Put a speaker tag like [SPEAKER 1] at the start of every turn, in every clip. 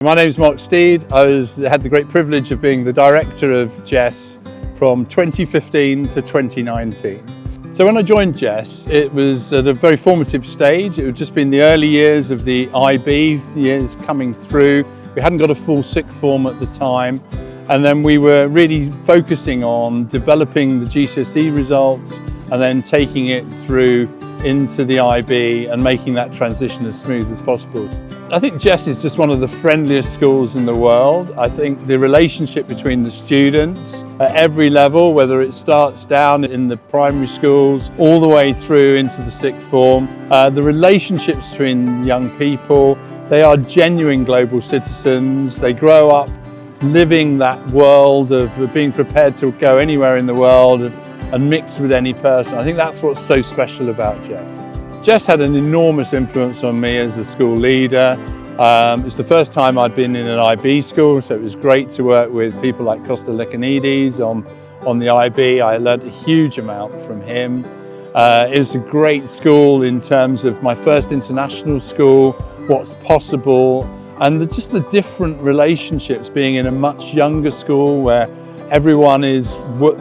[SPEAKER 1] My name's Steed. I had the great privilege of being the director of JESS from 2015 to 2019. So when I joined JESS, it was at a very formative stage. It had just been the early years of the IB years coming through. We hadn't got a full sixth form at the time. And then we were really focusing on developing the GCSE results and then taking it through into the IB and making that transition as smooth as possible. I think JESS is just one of the friendliest schools in the world. I think the relationship between the students at every level, whether it starts down in the primary schools all the way through into the sixth form, the relationships between young people, they are genuine global citizens. They grow up living that world of being prepared to go anywhere in the world and mix with any person. I think that's what's so special about JESS. JESS had an enormous influence on me as a school leader. It's the first time I'd been in an IB school, so it was great to work with people like Costa Lecanides on the IB. I learned a huge amount from him. It was a great school in terms of my first international school, what's possible, and just the different relationships being in a much younger school where everyone is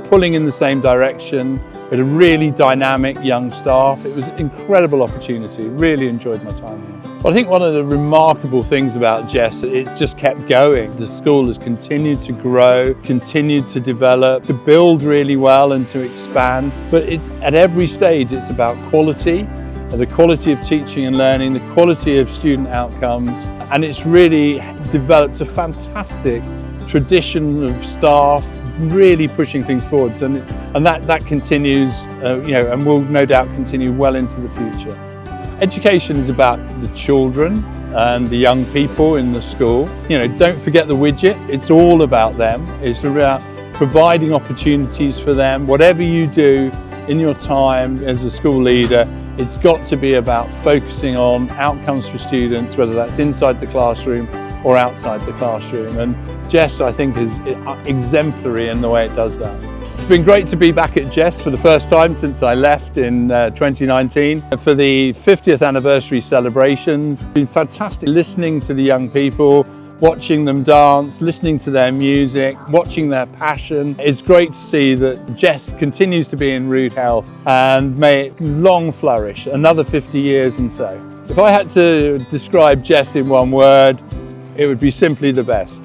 [SPEAKER 1] pulling in the same direction. With a really dynamic young staff. It was an incredible opportunity. Really enjoyed my time here. Well, I think one of the remarkable things about JESS, it's just kept going. The school has continued to grow, continued to develop, to build really well and to expand. But at every stage, it's about quality, the quality of teaching and learning, the quality of student outcomes. And it's really developed a fantastic tradition of staff, really pushing things forwards, and that continues, and will no doubt continue well into the future. Education is about the children and the young people in the school. Don't forget the widget. It's all about them. It's about providing opportunities for them. Whatever you do in your time as a school leader, it's got to be about focusing on outcomes for students, whether that's inside the classroom or outside the classroom. And JESS, I think, is exemplary in the way it does that. It's been great to be back at JESS for the first time since I left in 2019 for the 50th anniversary celebrations. It's been fantastic listening to the young people, watching them dance, listening to their music, watching their passion. It's great to see that JESS continues to be in rude health, and may it long flourish, another 50 years and so. If I had to describe JESS in one word, it would be simply the best.